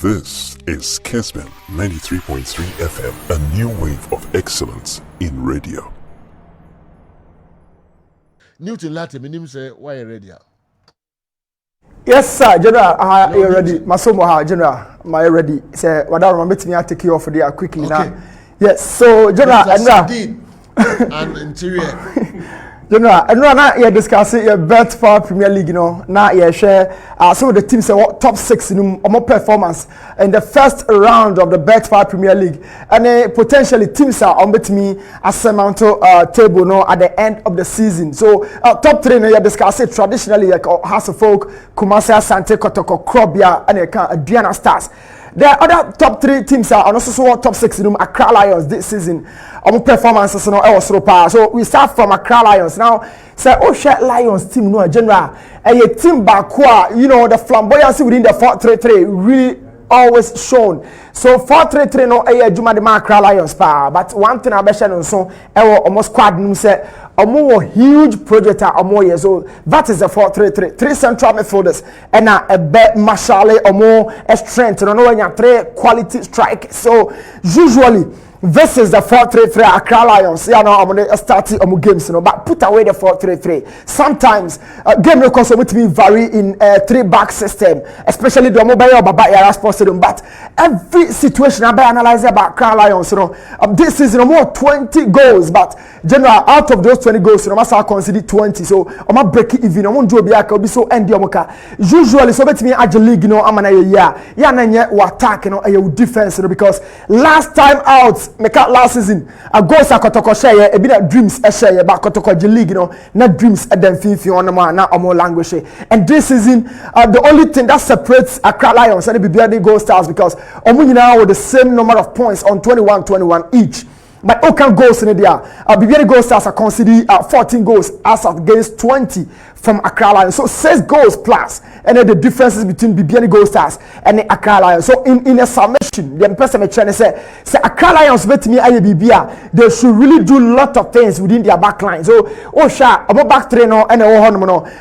This is Kessben 93.3 FM, a new wave of excellence in radio. Newton Lartey, my name say why you ready? Yes, sir, General. You're ready. Masomo, General. My ready. Say, what I remember me, I take you off there quickly okay. now. Yes, so General, and interior. General, and now you discussing your betPAWA Premier League, you know. Now you share some of the teams top 6 in performance in the first round of the betPAWA Premier League, and potentially teams are on bet me as Semanto table no at the end of the season. So top 3 you discussing traditionally like House of Folk, Kumasi Asante Kotoko, Krobia, and Diana Stars. The other top 3 teams are also top 6 in Accra Lions this season. Performances so we start from Accra Lions. Now, say Osha Lions team no general. A team back, you know, the flamboyancy within the 4-3-3 really always shown. So 4-3-3 no Juma de Accra Lions pa. But one thing I mention so almost squad say a more huge project years. So that is the 4-3-3. 3 central midfielders and a bet Marshall or more strength. You know, 3 quality strike. So usually this is the 4-3-3 Accra Lions. Yeah, no, I'm going to start games, you know, but put away the 4-3-3. Sometimes game records will vary in a 3-back system, especially the mobile Baba sports stadium. But every situation I analyze about Accra Lions, you know, this season more 20 goals, but general out of those 20 goals, you know, I consider 20. So I'm not breaking even. I'm going to be so end the usually so bet me at the league, you know, I'm an yeah, attack, you know, a defense, you know, because last time out. Make out last season a goals akotoko share e bi na dreams e share ba akotoko the league no na dreams e dem fifi on na omo language and this season the only thing that separates Accra Lions and the BBD Gold Stars because omo nyina with the same number of points on 21 each. But Okan goals in there. BBD Gold Stars are considered 14 goals as against 20 from Accra Lions. So 6 goals plus. And then the differences between BBD Gold Stars and the Accra Lions. So in a summation, the person may try to say Accra Lions bet me BBA, they should really do a lot of things within their back line. So Osha, about back trainer and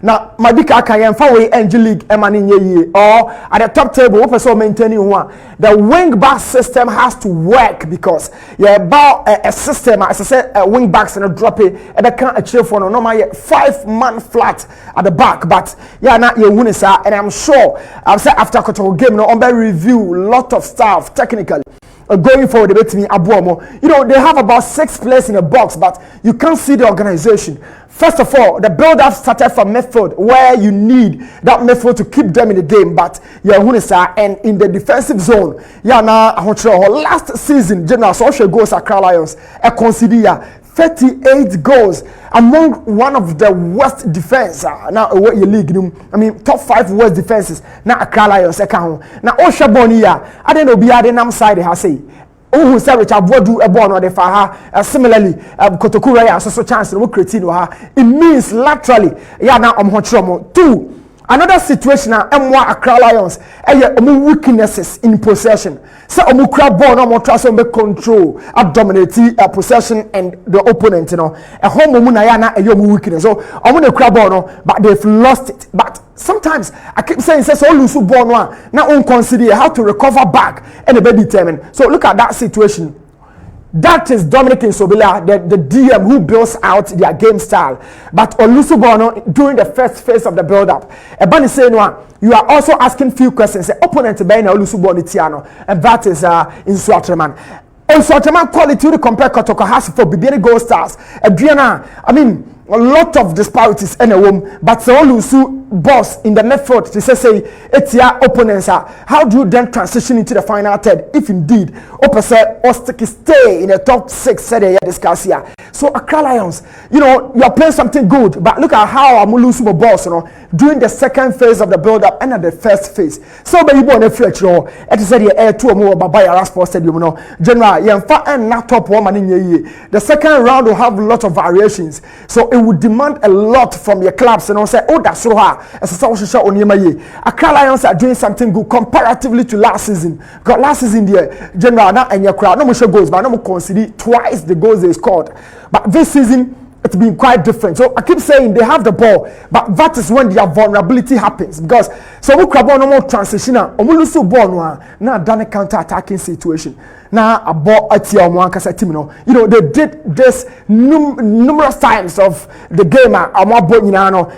now my big Akayan Faway Angel League Emanin or at the top table, what person maintaining one. The wing back system has to work because about a system, as I said, wing backs and a drop it, and I can't achieve for no my 5-man flat at the back, but yeah, not your winners are, and I'm sure I've said after Koto game, no, on by review, lot of stuff technically. Going forward, they me Abuomo. You know, they have about 6 players in a box, but you can't see the organization. First of all, the build-up started from midfield, where you need that midfield to keep them in the game. But yeah, and in the defensive zone, yeah, now last season, General Social goals Accra Lions, a consider 38 goals among one of the worst defense now away your league. I mean top 5 worst defenses now Accra Lions account. Now Osha Bonia, I don't know be the nam side has say. Oh, say which Abodu a born or the Faha similarly Kotokura has so chance to create it means laterally yeah now Hotromo 2. Another situation now, M1 Accra Lions, weaknesses in possession. So, crab ball, no trust on control, dominate possession and the opponent, you know. A home Munayana, a young weakness. So, I'm going to crab ball, no, but they've lost it. But sometimes I keep saying, says all lose ball, now on consider how to recover back and be determined. So, look at that situation. That is Dominic Nsobila, the DM who builds out their game style. But Olusubono, during the first phase of the build-up, Ebani saying you are also asking few questions. Opponent Bena Olusubono Tiano, and that is in Swatreman. In Swatreman quality to compare Kotoko has for BBD Gold Stars. Adriana, I mean, a lot of disparities in a room, but the Olusu boss in the midfield to say it's your opponents are. How do you then transition into the final third if indeed Opposite or stay in the top 6 said they discuss here. So Accra Lions, you know, you are playing something good, but look at how Amulusu boss, you know, during the second phase of the build-up and at the first phase. So by you born a future, you know, it is the air 2 or more Babaya Sports Stadium, you know, General, and not top woman in your the second round will have a lot of variations. So it would demand a lot from your clubs, and you know, say, oh, that's so hard. As a social on your Accra Lions are doing something good comparatively to last season. Because last season, the General, and your crowd, no more goals, but no more consider twice the goals they scored. But this season, it's been quite different. So I keep saying they have the ball, but that is when their vulnerability happens. Because so we grab on more transitional, or we lose the ball now done a counter-attacking situation. Now a ball at your one team, you know, they did this numerous times of the game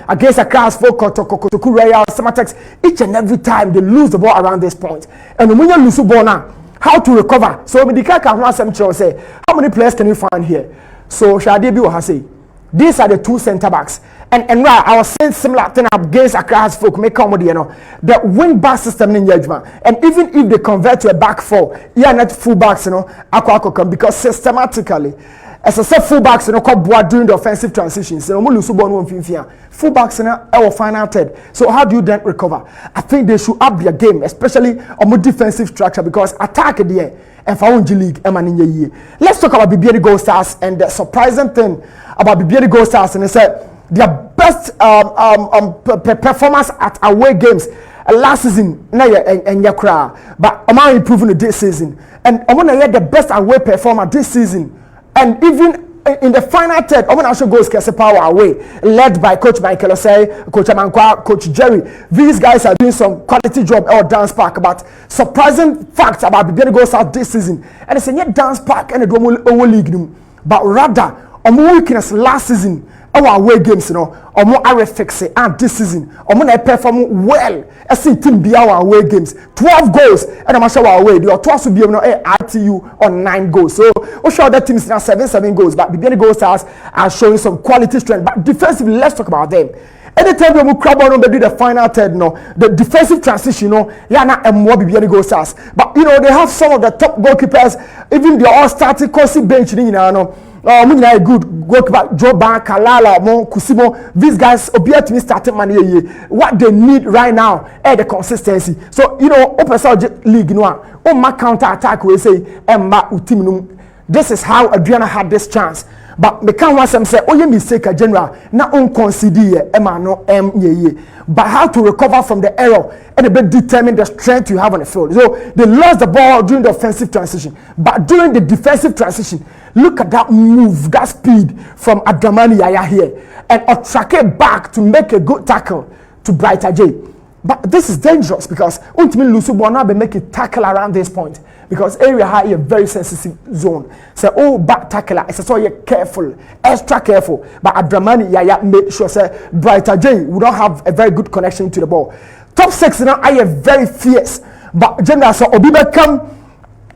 against a class for Kotoku Royal Samatex. Each and every time they lose the ball around this point. And when you lose the ball now, how to recover? So when the guy can run some say, how many players can you find here? So Shadi Biwa say, these are the two centre backs. And right, I was saying similar thing against Accra's folk, make comedy, you know. The wing back system in Yajma. And even if they convert to a back four, you are not full backs, you know, because systematically, as I said, full backs, you know, during the offensive transitions. Full backs in our final third. So how do you then recover? I think they should up their game, especially on more defensive structure, because attack at the end. And for league, let's talk about BBN Gold Stars and the surprising thing about BBN Gold Stars, and they said their best performance at away games last season, but I'm improving this season, and I'm gonna get the best away performer this season, and even in the final third, I'm gonna show goes betPAWA away, led by Coach Michael Osei, Coach Amankwa, Coach Jerry. These guys are doing some quality job at dance park. But surprising facts about the BBN Gold Stars this season, and it's a new dance park and a double league, but rather on weakness last season. Our away games, you know, or more are fix it and this season, or more perform well. I see team be our away games, 12 goals, and I'm sure our away. The twice will be RTU on 9 goals. So we show that teams now 7 goals, but BBN Gold Stars are showing some quality strength. But defensively, let's talk about them. Anytime we grab on, they do the final third, the defensive transition, yeah, not a more BBN Gold Stars. But you know, they have some of the top goalkeepers, even the all-starting Kosi bench, you know. Good goalkeeper, Joe Ban, Kalala, Mon, Kusimo. These guys appear to me starting money. What they need right now is the consistency. So, you know, Open South League, my counter attack, we say, this is how Adriana had this chance. But me can't want some say, oh, you mistake a general, not unconsidered, but how to recover from the error and a bit determine the strength you have on the field. So they lost the ball during the offensive transition, but during the defensive transition, look at that move, that speed from Adramani Yaya here, and track it back to make a good tackle to Brighter J. But this is dangerous because ultimately Lusu Bona be make a tackle around this point because area high a very sensitive zone. So oh back tackler, it's so you're careful, extra careful. But Adramani Yaya made sure say Brighter J would not have a very good connection to the ball. Top 6 now are very fierce, but general so Obibe come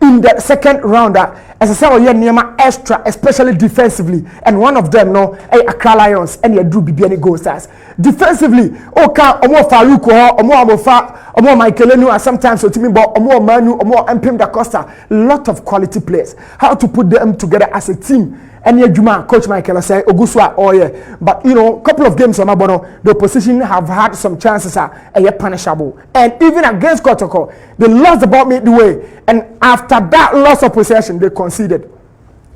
in the second round, as I said, Nema extra, especially defensively, and one of them, Accra Lions, and you do BBN Gold Stars. Defensively, Omo Faruko, Omo Michaelenu, and sometimes Omo Manu, Omo Mpim da Costa. Lot of quality players. How to put them together as a team. And Juma, Coach Michael say Oguswa, oh yeah. But you know, couple of games on Mabono, the opposition have had some chances punishable. And even against Kotoko, they lost the ball midway. And after that loss of possession, they conceded.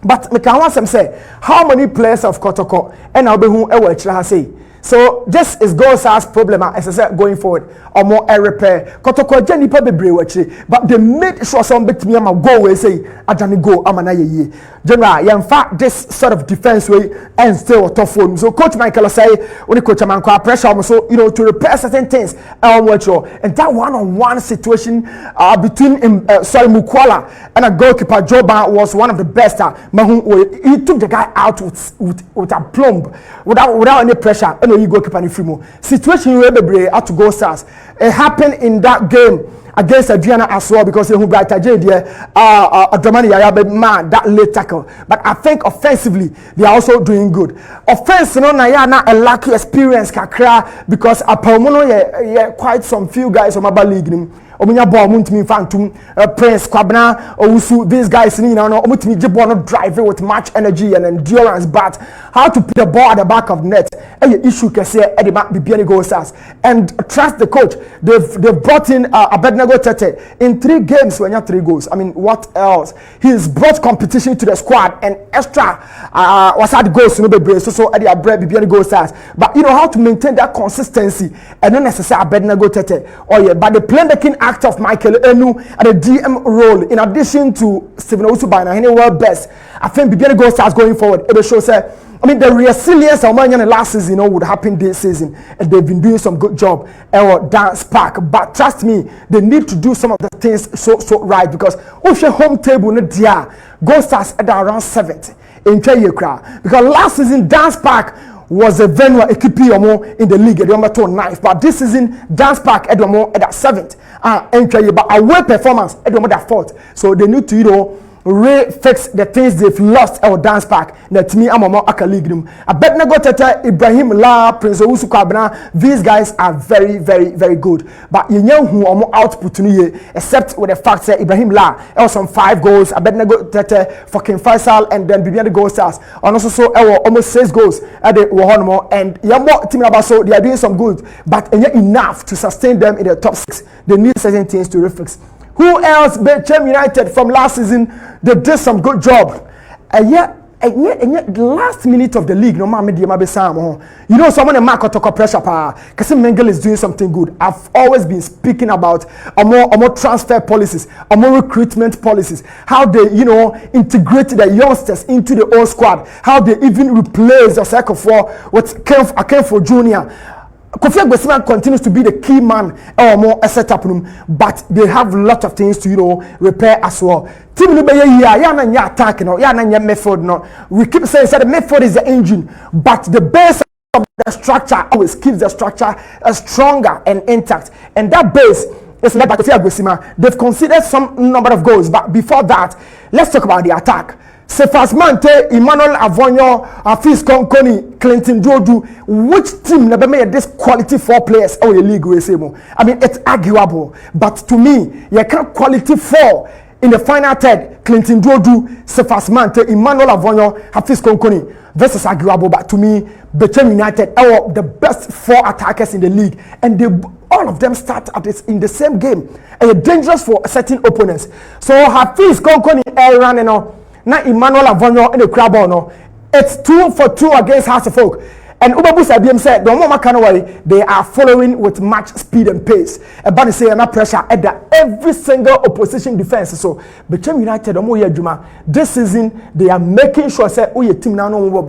But me can want some say, how many players of Kotoko and Albehu Ewa say? So this is Gold Stars' problem as I said going forward. Or more air repair. Kotoko Jenny probably but they made sure some bit me go away say Ajani go amana ye. General, in fact this sort of defense way and still tough one. So Coach Michael say when Coach Amankwa pressure so you know to repair certain things and that one-on-one situation between Mukwala and a goalkeeper Joba was one of the best. He took the guy out with a plumb without any pressure. You go keep any free situation you ever had to Gold Stars. It happened in that game against Adriana as well because who Brighter J there Adramani Yaya man that late tackle. But I think offensively they are also doing good. Offense no na ya na a lack experience kakra because Apalmono quite some few guys on my league. Omunya ball muntimi fantum Prince Kwabna Owusu these guys you know omutimi jibbo no drive with much energy and endurance but how to put the ball at the back of net issue kese e the BBN Gold Stars and trust the coach they've brought in Abednego Tete in 3 games when you have 3 goals. I mean what else he's brought competition to the squad and extra was had goals no be brave so at the BBN Gold Stars but you know how to maintain that consistency and not necessarily Abednego Tete but the playmaking act of Michael Enu and the DM role in addition to Stephen Osubai and world best. I think BBN Gold Stars going forward it shows I mean, the resilience of Omanya last season, would happen this season, and they've been doing some good job. Dance park, but trust me, they need to do some of the things so right because if your home table no dia, Gold Stars at around 70 in Kenya, because last season Dance Park was a venue equipe in the league at number 9th, but this season Dance Park at number 7th. But away performance at number 4th, so they need to fix the things they've lost at Dance Park. That me I'm a league. I bet go tete Ibrahim La Prince Owusu Kwabena. These guys are very, very, very good. But you know who are output except with the fact that Ibrahim La some 5 goals. I bet go tete fucking Faisal and then Bibian the Gold Stars. And also so almost 6 goals at the Wahonomo and Yambo team about so they are doing some good, but enough to sustain them in the top 6. They need certain things to refix. Who else? betPAWA United from last season, they did some good job. And yet the last minute of the league, no matter you know, someone in Marco Toko pressure power. Kessben Mengele is doing something good. I've always been speaking about more transfer policies, more recruitment policies, how they, integrate the youngsters into the old squad, how they even replace the cycle for what came for Junior. Kofi Agwesima continues to be the key man or more a setup room, but they have a lot of things to repair as well. Team no be ya attack ya na method no. We keep saying that the method is the engine, but the base of the structure always keeps the structure stronger and intact. And that base is led by Kofi Agwesima. They've conceded some number of goals, but before that, let's talk about the attack. Sefasmante, Emmanuel Avonyo, Afis Konkoni, Clinton Jodu. Which team never made this quality 4 players or a league? I mean, it's arguable, but to me, you can't quality 4 in the final third. Clinton Jodu, Sefasmante, Emmanuel Avonyo, Afis Konkoni. This is arguable, but to me, betPAWA United are the best 4 attackers in the league, and all of them start at this in the same game, and it's dangerous for certain opponents. So Hafiz Konkoni running now Emmanuel Avonyo in the crowd no, it's 2 for 2 against House of Folk. And Ubabu Sabiem said, the moment Kanawai, they are following with much speed and pace. But say enough pressure at every single opposition defense. So betPAWA United, this season they are making sure say your team now no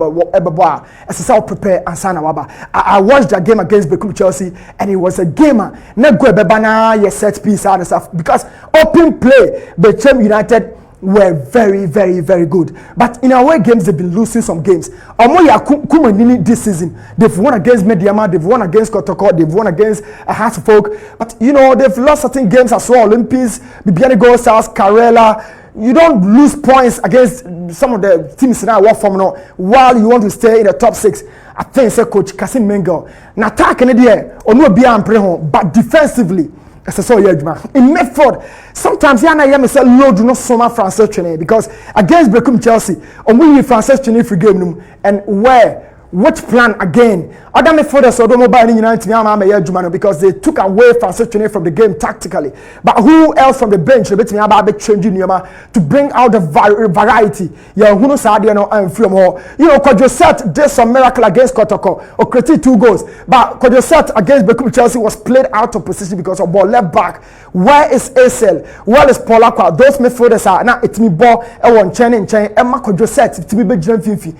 as I prepare and sign waba. I watched that game against Chelsea, and it was a game na go bebana your set piece and stuff because open play betPAWA United were very, very, very good. But in away games, they've been losing some games. Kumanini this season, they've won against Mediama, they've won against Kotoko, they've won against Hartfolk. But they've lost certain games as well. Olympics, Bibiani Gold Stars, Karela. You don't lose points against some of the teams in our form now while you want to stay in the top 6. I think say Coach Kessben Mengele. Now attack in the air, or no be but defensively. In Medford, sometimes I say load do not summer Francis Cheney because against Beckham Chelsea, we Francis Cheney free game and which plan again? Other Medforders or don't mobile United because they took away Francis Cheney from the game tactically. But who else from the bench about changing to bring out the variety? Yeah, who knows how and from Kojoset did some miracle against Kotoko or created 2 goals. But Kojoset against Beckham Chelsea was played out of position because of ball left back. Where is ASL? Where is Polakwa? Those Medforders are now it's me ball chain Emma Kojoset to be Fifi.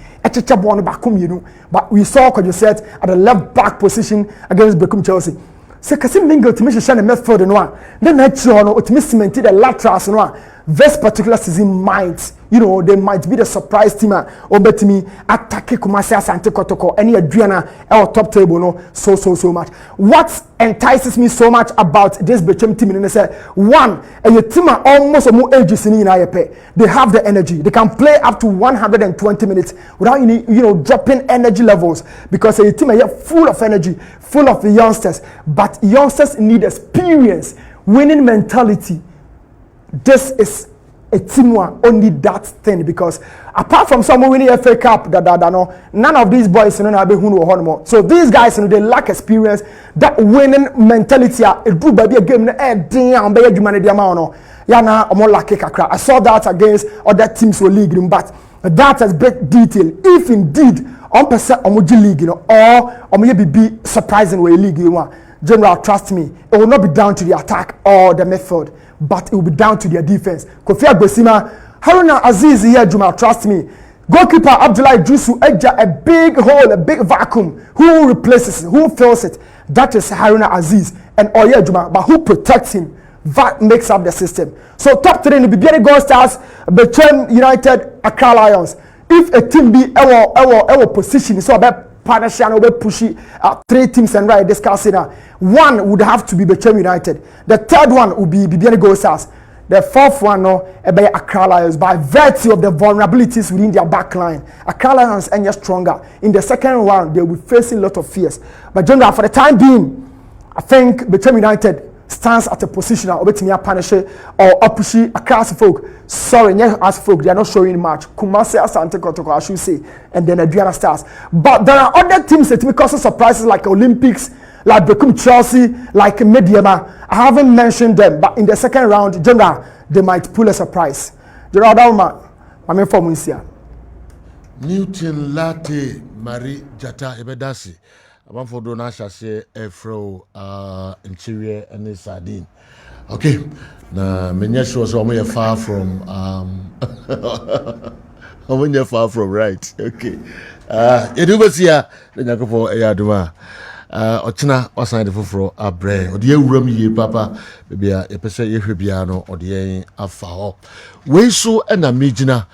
But we saw Kojoset at the left back position against Beckham Chelsea. So Kessben Mengele to me shine a Medford then I to me cemented the laterals this particular season might, they might be the surprise team or bet me attack Kumasi Asante Kotoko any Adriana our top table so much. What entices me so much about this betPAWA team in say one, a team are almost more ages in IAP. They have the energy. They can play up to 120 minutes without dropping energy levels because a team are full of energy, full of youngsters, but youngsters need experience, winning mentality. This is a team one only that thing because apart from someone winning FA Cup, none of these boys so these guys they lack experience. That winning mentality do baby a game I saw that against other teams were league but that has big detail if indeed on percent league or be surprising way league General, trust me, it will not be down to the attack or the method, but it will be down to their defense. Kofi Agwesima, Haruna Aziz here, Juma, trust me. Goalkeeper Abdullah Jusu edge a big hole, a big vacuum. Who replaces it? Who fills it? That is Haruna Aziz and Oye Juma. But who protects him? That makes up the system. So top 3 in the BBN Gold Stars, Between United, Accra Lions. If a team be our position, so about partnership and over pushy 3 teams and right discussing one would have to be Between United. The third one would be BBN Gold Stars. The fourth one by Accra Lions by virtue of the vulnerabilities within their back line. Accra Lions are stronger. In the second round, they will be facing a lot of fears. But generally, for the time being, I think Between United stands at a position of betting punish or Apushi Accra folk. Sorry, as folk, they are not showing much. Kumasi Asante Kotoko, I should say, and then Adriana Stars. But there are other teams that may cause surprises like Olympics, like Beckham Chelsea, like Mediama. I haven't mentioned them, but in the second round, general, they might pull a surprise. Gerald Alma, I'm informing here. Newton Lartey Marie Jata Ebedasi. I'm for Donasha say Efro interior and sardine. Okay. Now many sure so I'm far from I'm far from right. Okay. You was here, then you go for Ayaduma. Ochina osan de foforo abre odi ewuram yie papa bebia ye pese ye hwebiano odi yen afa ho we so na megina